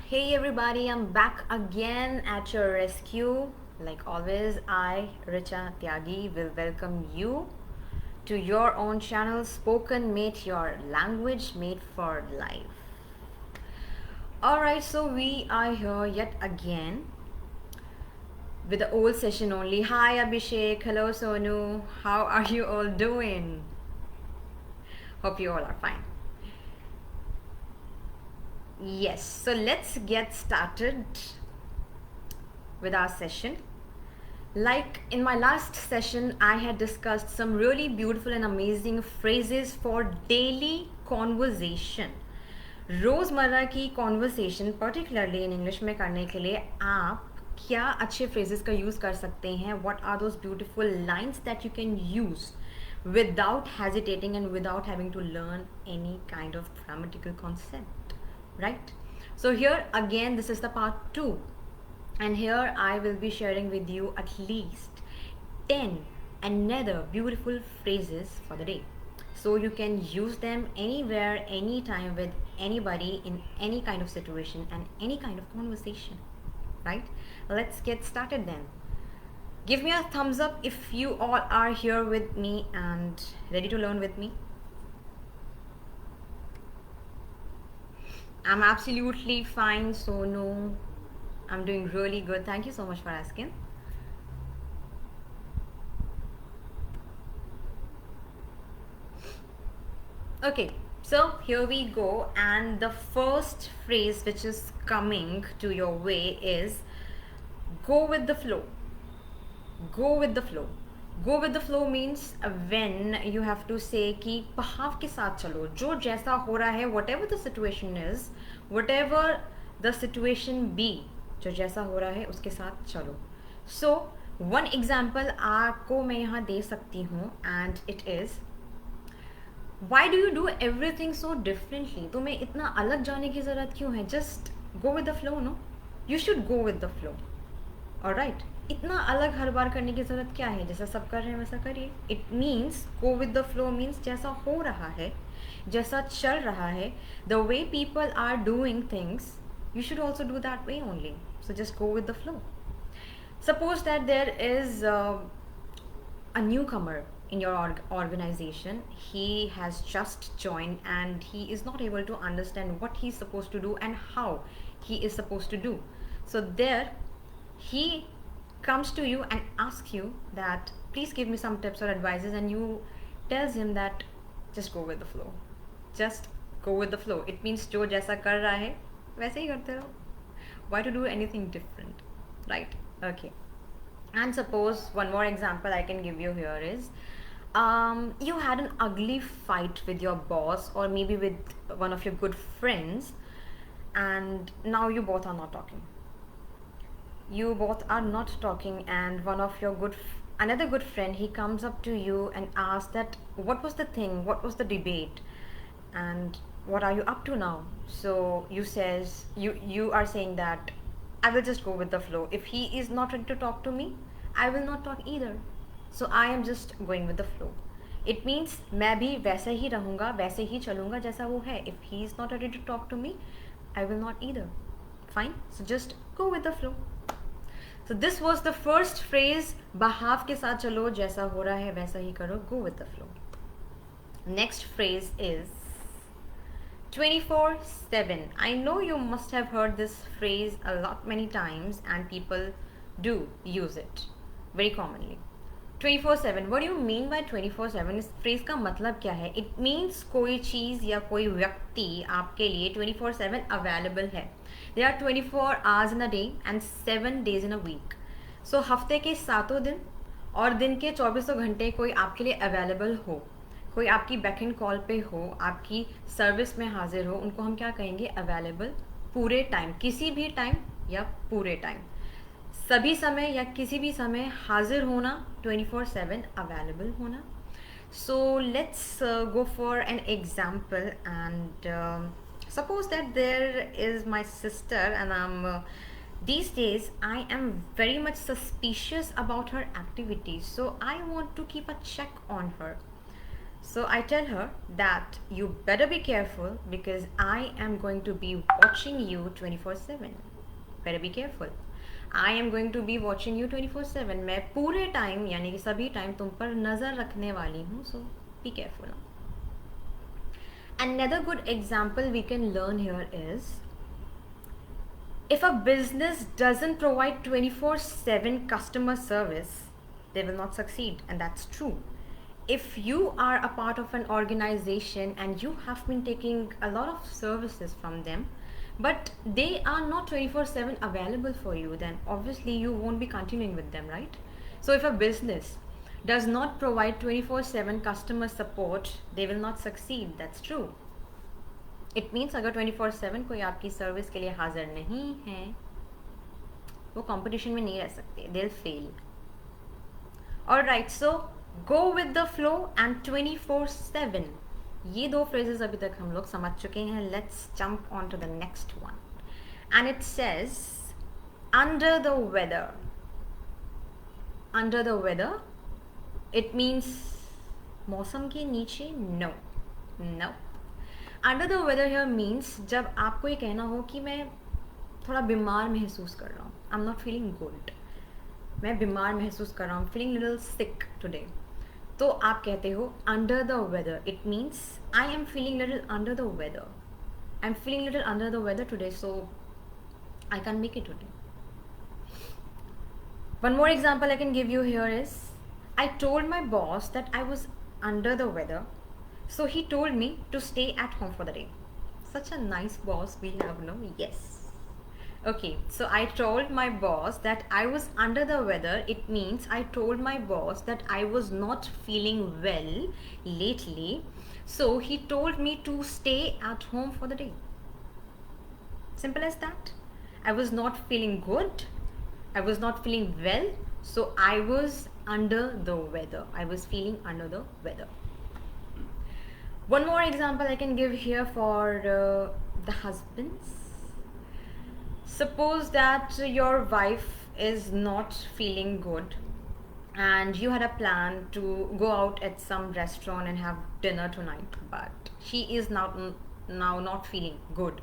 Hey everybody, I'm back again at your rescue. Like always, I, Richa Tyagi, will welcome you to your own channel, Spoken Mate, your language made for life. Alright, so we are here yet again with the old session only. Hi Abhishek, hello Sonu, how are you all doing? Hope you all are fine. Yes, so let's get started with our session. Like in my last session, I had discussed some really beautiful and amazing phrases for daily conversation. रोज़मर्रा की conversation particularly in English में करने के लिए आप क्या अच्छे phrases का यूज़ कर सकते हैं. What are those beautiful lines that you can use without hesitating and without having to learn any kind of grammatical concept, right? So here again, this is the part 2, and here I will be sharing with you at least 10 another beautiful phrases for the day, so you can use them anywhere, anytime, with anybody, in any kind of situation and any kind of conversation, right? Let's get started then. Give me a thumbs up if you all are here with me and ready to learn with me. I'm absolutely fine, so no, I'm doing really good. Thank you so much for asking. Okay, so here we go, and the first phrase which is coming to your way is go with the flow. Go with the flow. Go with the flow means when you have to say कि बहाव के साथ चलो, जो जैसा हो रहा है, whatever the situation is, whatever the situation be, जो जैसा हो रहा है उसके साथ चलो. So one example आपको मैं यहाँ दे सकती हूँ, and it is, why do you do everything so differently? तुम्हें इतना अलग जाने की ज़रूरत क्यों है? Just go with the flow, no? You should go with the flow. Alright, इतना अलग हर बार करने की ज़रूरत क्या है? जैसा सब कर रहे हैं वैसा करिए. It means go with the flow means जैसा हो रहा है, जैसा चल रहा है, the way people are doing things, you should also do that way only. So just go with the flow. Suppose that there is a newcomer in your organization. He has just joined and he is not able to understand what he's supposed to do and how he is supposed to do. So there he comes to you and asks you that please give me some tips or advices, and you tells him that just go with the flow. Just go with the flow. It means जो जैसा कर रहा है वैसे ही करते रहो. Why to do anything different, right? Okay. And suppose one more example I can give you here is, you had an ugly fight with your boss or maybe with one of your good friends, and now you both are not talking. You both are not talking, and one of your another good friend, he comes up to you and asks that what was the thing, what was the debate, and what are you up to now? So you are saying that I will just go with the flow. If he is not ready to talk to me, I will not talk either. So I am just going with the flow. It means मैं भी वैसे ही रहूँगा, वैसे ही चलूँगा जैसा वो है. If he is not ready to talk to me, I will not either. Fine. So just go with the flow. So this was the first phrase, बहाव के साथ चलो, जैसा हो रहा है वैसा ही करो, go with the flow. Next phrase is 24/7. I know you must have heard this phrase a lot many times, and people do use it very commonly. 24/7. What do you mean by 24/7? इस phrase का मतलब क्या है? It means कोई चीज़ या कोई व्यक्ति आपके लिए 24/7 available है. There are 24 hours in a day and 7 days in a week. So हफ्ते के 7 दिन और दिन के 24 घंटे कोई आपके लिए अवेलेबल हो, कोई आपकी बैक एंड कॉल पे हो, आपकी सर्विस में हाजिर हो, उनको हम क्या कहेंगे? अवेलेबल. पूरे टाइम, किसी भी टाइम या पूरे टाइम, सभी समय या किसी भी समय हाजिर होना, 24/7 अवेलेबल होना. So let's go for an example, and suppose that there is my sister, and these days I am very much suspicious about her activities, so I want to keep a check on her. So I tell her that you better be careful because I am going to be watching you 24/7. Better be careful. I am going to be watching you 24/7. मैं पूरे time यानी कि सभी time तुम पर नज़र रखने वाली हूँ. So be careful. Another good example we can learn here is if a business doesn't provide 24/7 customer service, they will not succeed, and that's true. If you are a part of an organization and you have been taking a lot of services from them, but they are not 24/7 available for you, then obviously you won't be continuing with them, right? So if a business does not provide 24/7 customer support, they will not succeed. That's true. It means अगर 24/7 कोई आपकी service के लिए हाजिर नहीं है, वो competition में नहीं रह सकते. They'll fail. Alright, so go with the flow and 24/7. ये दो phrases अभी तक हम लोग समझ चुके हैं. Let's jump on to the next one. And it says, under the weather. Under the weather, it means मौसम के नीचे. No. No. Under the weather here means जब आपको ये कहना हो कि मैं थोड़ा बीमार महसूस कर रहा हूँ. I'm not feeling good. मैं बीमार महसूस कर रहा हूँ. Feeling little sick today. तो आप कहते हो under the weather. It means I am feeling little under the weather. I'm feeling little under the weather today, so I can't make it today. One more example I can give you here is I told my boss that I was under the weather, so he told me to stay at home for the day. Such a nice boss we have, no? Yes. Okay, so I told my boss that I was under the weather. It means I told my boss that I was not feeling well lately, so he told me to stay at home for the day. Simple as that. I was not feeling good. I was not feeling well, so I was under the weather. I was feeling under the weather. One more example I can give here for the husbands. Suppose that your wife is not feeling good and you had a plan to go out at some restaurant and have dinner tonight, but she is now not feeling good.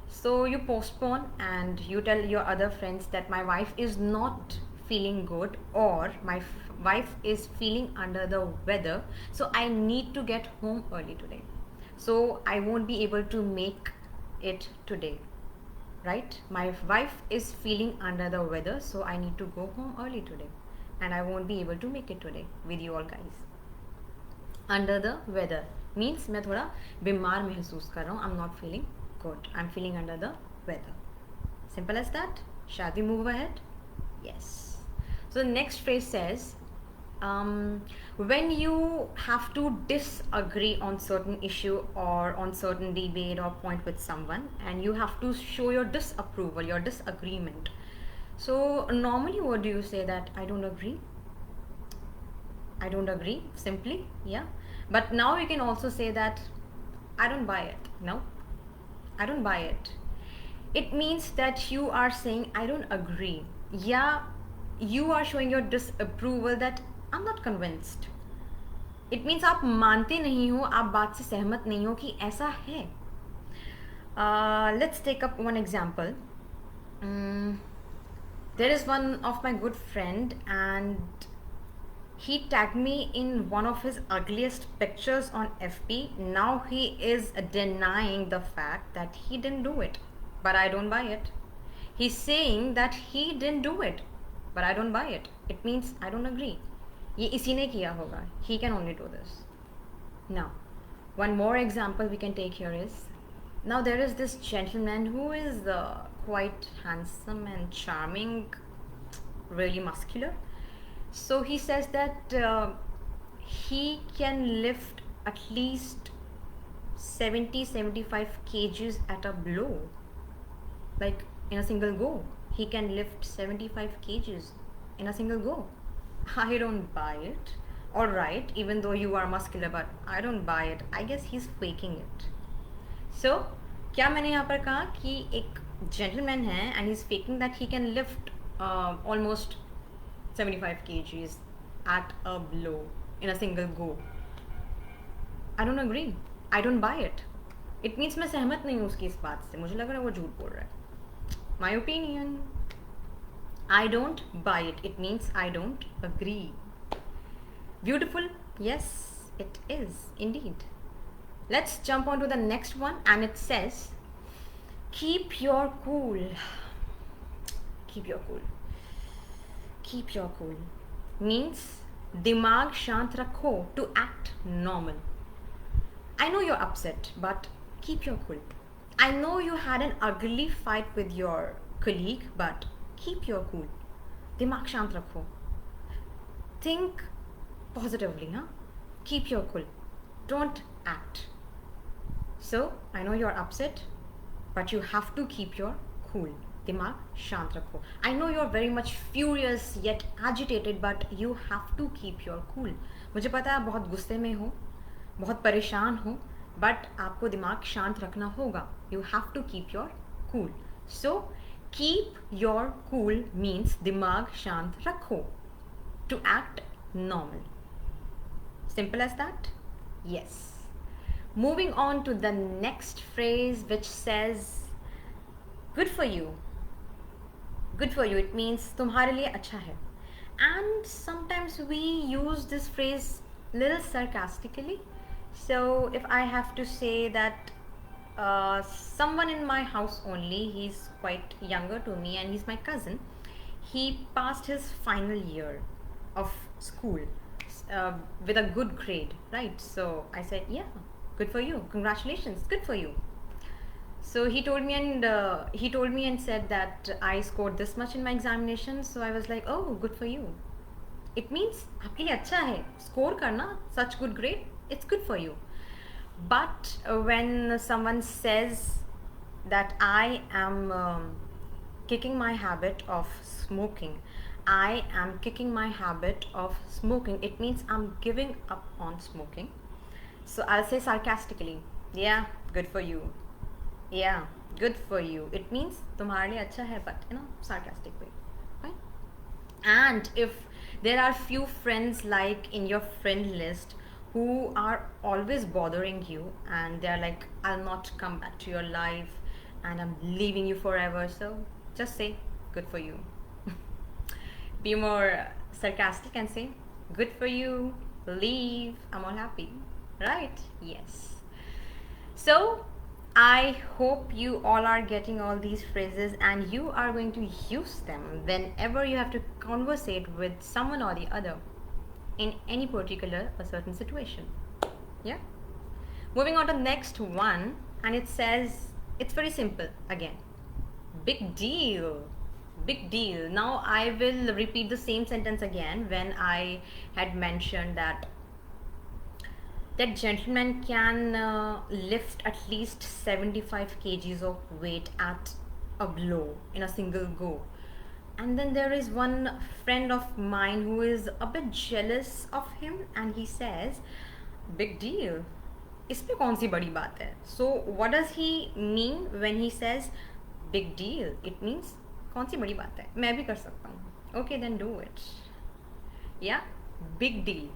So you postpone and you tell your other friends that my wife is not feeling good, or my wife is feeling under the weather, so I need to get home early today. So I won't be able to make it today. Right? My wife is feeling under the weather, so I need to go home early today. And I won't be able to make it today with you all guys. Under the weather means मैं थोड़ा बीमार महसूस कर रहा हूँ. I'm not feeling good. I'm feeling under the weather. Simple as that. Shall we move ahead? Yes. So the next phrase says, when you have to disagree on certain issue or on certain debate or point with someone and you have to show your disapproval, your disagreement. So normally what do you say? That I don't agree. I don't agree, simply. Yeah. But now you can also say that I don't buy it. No, I don't buy it. It means that you are saying I don't agree. Yeah, you are showing your disapproval that I'm not convinced. It means आप मानते नहीं हो, आप बात से सहमत नहीं हो कि ऐसा है. Let's take up one example. There is one of my good friend and he tagged me in one of his ugliest pictures on FB. Now he is denying the fact that he didn't do it, but I don't buy it. He's saying that he didn't do it, but I don't buy it. It means I don't agree. ये इसी ने किया होगा. He can only do this. Now, one more example we can take here is, now there is this gentleman who is quite handsome and charming, really muscular. So he says that he can lift at least 70-75 kgs at a blow, like in a single go. He can lift 75 kgs in a single go. I don't buy it. Alright, even though you are muscular, but I don't buy it. I guess he's faking it. So, क्या मैंने यहाँ पर कहा कि एक gentleman है and he's faking that he can lift almost 75 kgs at a blow in a single go. I don't agree. I don't buy it. It means मैं सहमत नहीं हूँ उसकी इस बात से. मुझे लग रहा है वो झूठ बोल रहा है. My opinion. I don't buy it. It means I don't agree. Beautiful? Yes, it is indeed. Let's jump on to the next one, and it says, keep your cool. Keep your cool. Keep your cool means दिमाग शांत रखो to act normal. I know you're upset, but keep your cool. I know you had an ugly fight with your colleague, but keep your cool. दिमाग शांत रखो. Think positively, huh? Keep your cool. Don't act. So, I know you're upset, but you have to keep your cool. दिमाग शांत रखो. I know you're very much furious yet agitated, but you have to keep your cool. मुझे पता है आप बहुत गुस्से में हो, बहुत परेशान हो, but आपको दिमाग शांत रखना होगा. You have to keep your cool. So, keep your cool means दिमाग शांत रखो. To act normal. Simple as that? Yes. Moving on to the next phrase, which says, good for you. Good for you. It means तुम्हारे लिए अच्छा है. And sometimes we use this phrase little sarcastically. So if I have to say that someone in my house only, he's quite younger to me and he's my cousin, he passed his final year of school with a good grade, right? So I said, yeah, good for you, congratulations, good for you. So he told me and said that I scored this much in my examination. So I was like, oh, good for you. It means आपके लिए अच्छा है, score करना, such good grade, it's good for you. But when someone says that I am kicking my habit of smoking, it means I'm giving up on smoking. So I'll say sarcastically, yeah, good for you. Yeah, good for you. It means तुम्हारे लिए अच्छा है, but in a sarcastic way. Fine. And if there are few friends like in your friend list who are always bothering you and they're like, I'll not come back to your life and I'm leaving you forever, so just say, good for you. Be more sarcastic and say, good for you, leave, I'm all happy. Right? Yes. So I hope you all are getting all these phrases and you are going to use them whenever you have to conversate with someone or the other in any particular or certain situation. Yeah? Moving on to the next one, and it says, it's very simple again. Big deal. Big deal. Now I will repeat the same sentence again when I had mentioned that gentleman can lift at least 75 kgs of weight at a blow in a single go. And then there is one friend of mine who is a bit jealous of him and he says, big deal. इसमें कौन सी बड़ी बात है? So what does he mean when he says big deal? It means कौन सी बड़ी बात है? मैं भी कर सकता हूँ. Okay, then do it. Yeah, big deal.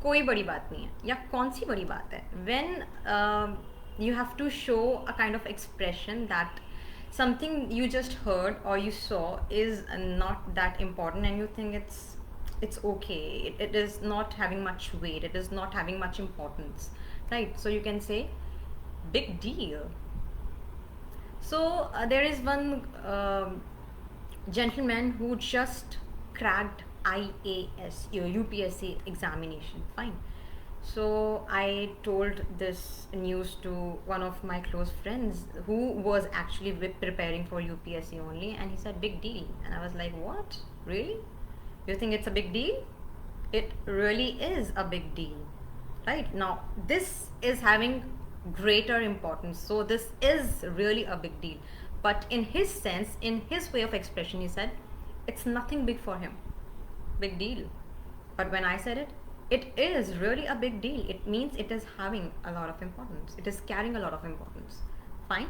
कोई बड़ी बात नहीं है या कौन सी बड़ी बात है? When you have to show a kind of expression that something you just heard or you saw is not that important and you think it's okay, it is not having much weight, it is not having much importance, right? So you can say big deal. So there is one gentleman who just cracked IAS, your UPSC examination. Fine. So I told this news to one of my close friends who was actually preparing for UPSC only, and he said big deal, and I was like, what? Really? You think it's a big deal? It really is a big deal, right? Now this is having greater importance, so this is really a big deal, but in his sense, in his way of expression, he said it's nothing big for him. Big deal. But when I said it, it is really a big deal. It means it is having a lot of importance. It is carrying a lot of importance. Fine.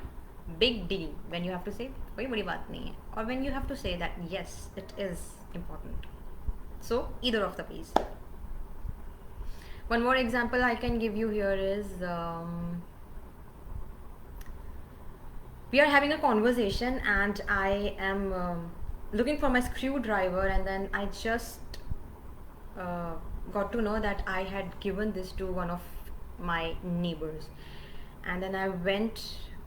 Big deal. When you have to say, कोई बड़ी बात नहीं है. Or when you have to say that, yes, it is important. So, either of the please. One more example I can give you here is we are having a conversation and I am looking for my screwdriver, and then I just got to know that I had given this to one of my neighbors, and then I went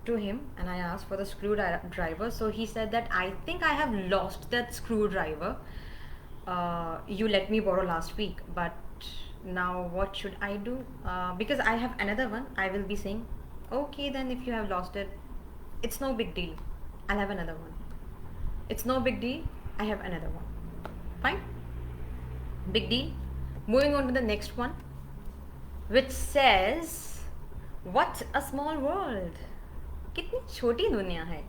to him and I asked for the screwdriver. So he said that I think I have lost that screwdriver you let me borrow last week, but now what should I do? Because I have another one, I will be saying, okay, then if you have lost it, it's no big deal, I'll have another one. It's no big deal, I have another one. Fine, big deal. Moving on to the next one, which says, what a small world. कितनी छोटी दुनिया है.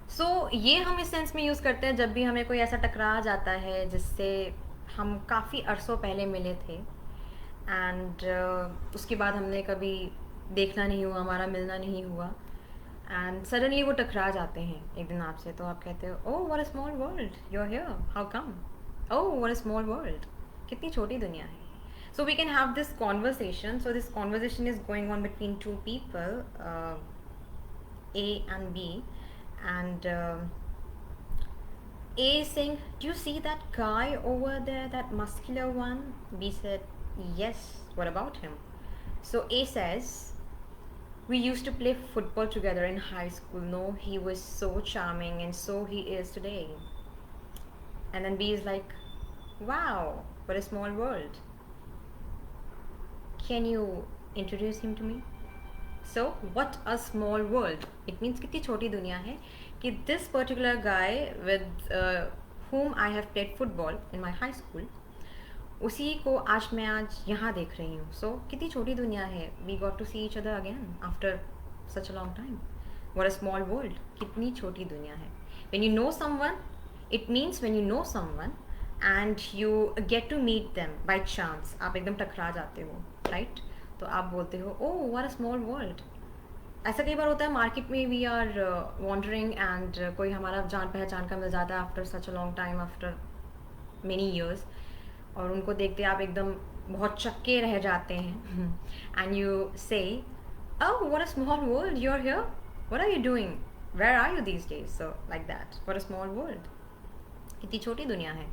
सो ये हम इस sense में use करते हैं जब भी हमें कोई ऐसा टकरा जाता है जिससे हम काफ़ी अरसों पहले मिले थे, एंड उसके बाद हमने कभी देखना नहीं हुआ, हमारा मिलना नहीं हुआ, एंड सडनली वो टकरा जाते हैं एक दिन आपसे, तो आप कहते हो, oh what a small world, you are here, how come, oh what a small world, कितनी छोटी दुनिया है. So we can have this conversation. So this conversation is going on between two people, A and B, and A is saying, do you see that guy over there, that muscular one? B said, yes, what about him? So A says, we used to play football together in high school. No, he was so charming, and so he is today. And then B is like, wow, what a small world. Can you introduce him to me? So what a small world. It means कितनी छोटी दुनिया है कि this particular guy with whom I have played football in my high school, उसी को आज मैं यहाँ देख रही हूँ. So कितनी छोटी दुनिया है. We got to see each other again after such a long time. What a small world. कितनी छोटी दुनिया है. When you know someone, it means when you know someone and you get to meet them by chance, आप एकदम टकरा जाते हो, right? तो आप बोलते हो, oh what a small world. ऐसा कई बार होता है मार्केट में, वी आर वॉन्डरिंग एंड कोई हमारा जान पहचान का मिल जाता है after such a long time, after many years, और उनको देखते आप एकदम बहुत चक्के रह जाते हैं, and you say, oh what a small world, you are here, what are you doing, where are you these days. So like that, what a small world. इतनी छोटी दुनिया है,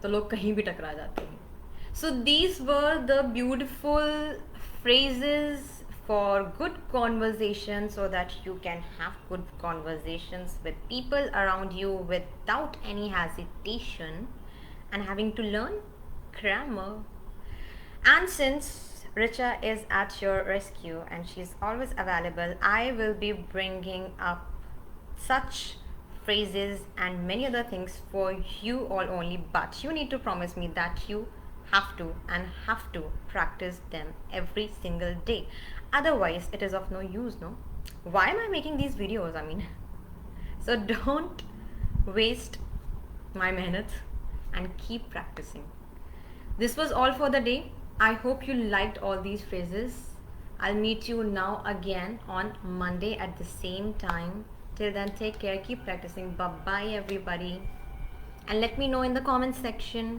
तो लोग कहीं भी टकरा जाते हैं. So these were the beautiful phrases for good conversation, so that you can have good conversations with people around you without any hesitation and having to learn grammar. And since Richa is at your rescue and she's always available, I will be bringing up such phrases and many other things for you all only, but you need to promise me that you have to practice them every single day. Otherwise it is of no use, no? Why am I making these videos? I mean, so don't waste my mehnat and keep practicing. This was all for the day. I hope you liked all these phrases. I'll meet you now again on Monday at the same time. Till then, take care, keep practicing. Bye bye everybody, and let me know in the comment section